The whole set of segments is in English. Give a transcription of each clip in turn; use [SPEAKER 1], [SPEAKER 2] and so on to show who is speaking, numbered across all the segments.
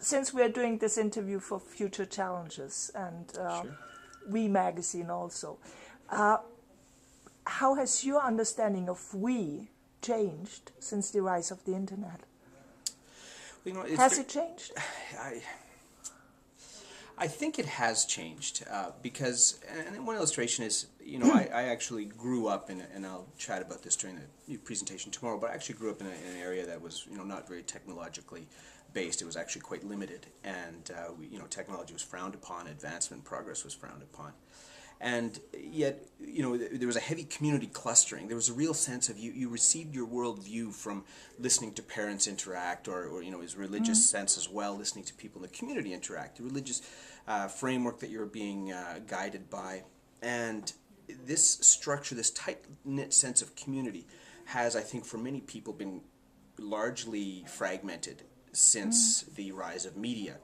[SPEAKER 1] since we are doing this interview for Future Challenges and
[SPEAKER 2] Sure.
[SPEAKER 1] We Magazine also, how has your understanding of we changed since the rise of the internet?
[SPEAKER 2] Well, you know,
[SPEAKER 1] Has it changed?
[SPEAKER 2] I think it has changed because, and one illustration is, you know, I actually grew up in, and I'll chat about this during the presentation tomorrow, but I actually grew up in an area that was, you know, not very technologically based. It was actually quite limited, and, you know, technology was frowned upon, advancement, progress was frowned upon. And yet, you know, there was a heavy community clustering. There was a real sense of you received your worldview from listening to parents interact, or you know, his religious sense as well, listening to people in the community interact, the religious framework that you're being guided by. And this structure, this tight-knit sense of community has, I think, for many people been largely fragmented since the rise of media.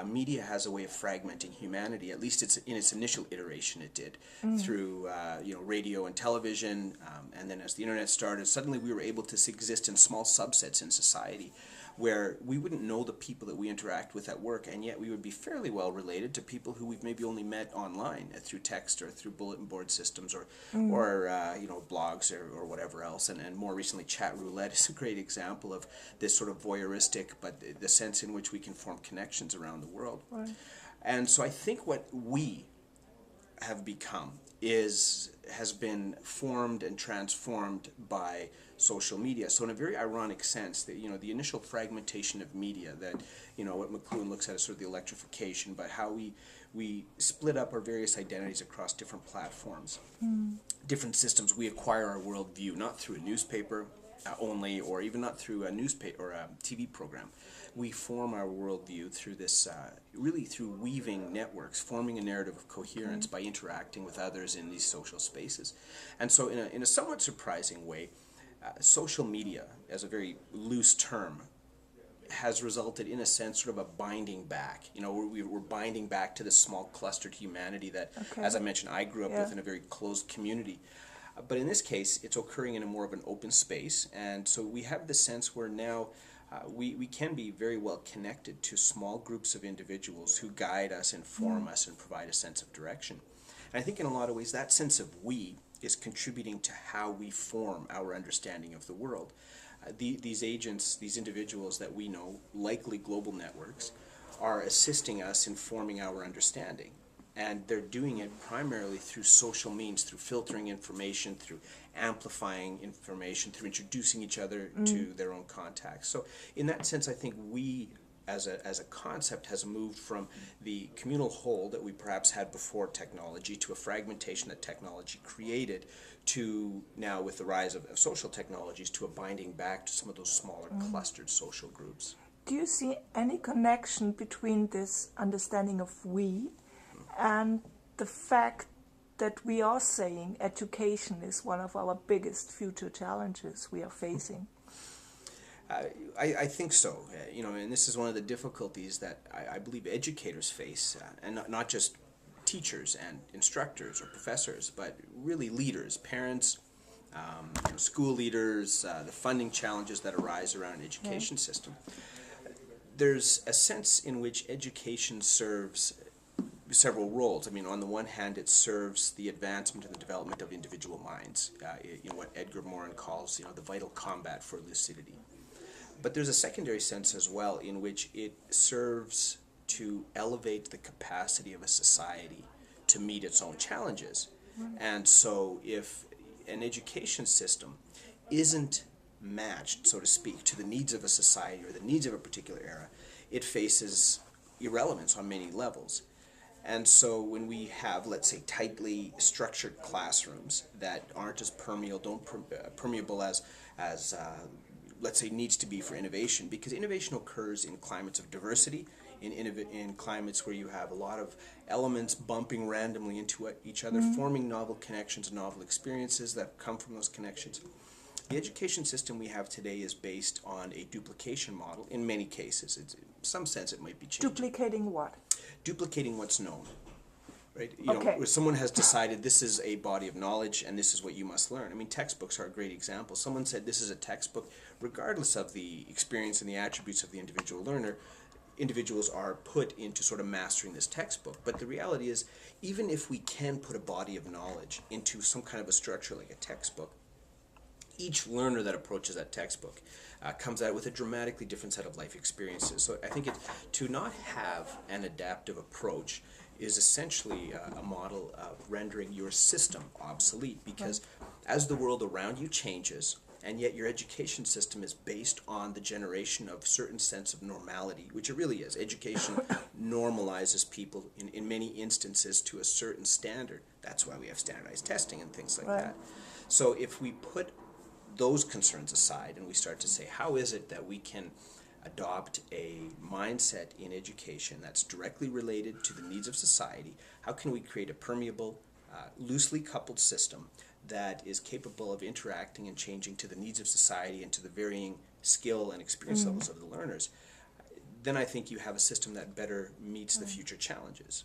[SPEAKER 2] Media has a way of fragmenting humanity. At least it's in its initial iteration, it did through you know, radio and television, and then as the internet started, suddenly we were able to exist in small subsets in society, where we wouldn't know the people that we interact with at work, and yet we would be fairly well related to people who we've maybe only met online through text or through bulletin board systems or you know, blogs or whatever else. And more recently, chat roulette is a great example of this sort of voyeuristic, but the sense in which we can form connections around the world.
[SPEAKER 1] Right.
[SPEAKER 2] And so I think what we have become has been formed and transformed by social media. So in a very ironic sense, that, you know, the initial fragmentation of media, that, you know, what McLuhan looks at as sort of the electrification, but how we split up our various identities across different platforms, different systems. We acquire our worldview not through a newspaper only, or even not through a newspaper or a TV program. We form our worldview through this, really through weaving networks, forming a narrative of coherence by interacting with others in these social spaces. And so in a somewhat surprising way, social media, as a very loose term, has resulted in a sense sort of a binding back. You know, we're binding back to this small clustered humanity that, as I mentioned, I grew up with in a very closed community. But in this case, it's occurring in a more of an open space, and so we have the sense where now we can be very well connected to small groups of individuals who guide us, inform us, and provide a sense of direction. And I think in a lot of ways that sense of we is contributing to how we form our understanding of the world. These agents, these individuals that we know, likely global networks, are assisting us in forming our understanding. And they're doing it primarily through social means, through filtering information, through amplifying information, through introducing each other to their own contacts. So in that sense, I think we, as a concept, has moved from the communal whole that we perhaps had before technology to a fragmentation that technology created, to now, with the rise of social technologies, to a binding back to some of those smaller clustered social groups.
[SPEAKER 1] Do you see any connection between this understanding of we and the fact that we are saying education is one of our biggest future challenges we are facing?
[SPEAKER 2] I think so. You know, and this is one of the difficulties that I believe educators face, and not just teachers and instructors or professors, but really leaders, parents, you know, school leaders, the funding challenges that arise around an education system. There's a sense in which education serves several roles. I mean, on the one hand, it serves the advancement and the development of individual minds, you know, what Edgar Morin calls, you know, the vital combat for lucidity. But there's a secondary sense as well in which it serves to elevate the capacity of a society to meet its own challenges. And so if an education system isn't matched, so to speak, to the needs of a society or the needs of a particular era, it faces irrelevance on many levels. And so when we have, let's say, tightly structured classrooms that aren't as permeable as let's say, needs to be for innovation, because innovation occurs in climates of diversity, in climates where you have a lot of elements bumping randomly into each other, forming novel connections, novel experiences that come from those connections. The education system we have today is based on a duplication model in many cases. In some sense, it might be changing.
[SPEAKER 1] Duplicating what?
[SPEAKER 2] Duplicating what's known. Right? You know, where someone has decided this is a body of knowledge and this is what you must learn. I mean, textbooks are a great example. Someone said this is a textbook, regardless of the experience and the attributes of the individual learner. individuals are put into sort of mastering this textbook. But the reality is, even if we can put a body of knowledge into some kind of a structure like a textbook, each learner that approaches that textbook comes out with a dramatically different set of life experiences. So I think to not have an adaptive approach is essentially a model of rendering your system obsolete, because as the world around you changes, and yet your education system is based on the generation of certain sense of normality, which it really is. Education normalizes people in many instances to a certain standard. That's why we have standardized testing and things like that. So if we put those concerns aside and we start to say, how is it that we can adopt a mindset in education that's directly related to the needs of society? How can we create a permeable, loosely coupled system that is capable of interacting and changing to the needs of society and to the varying skill and experience levels of the learners? Then I think you have a system that better meets the future challenges.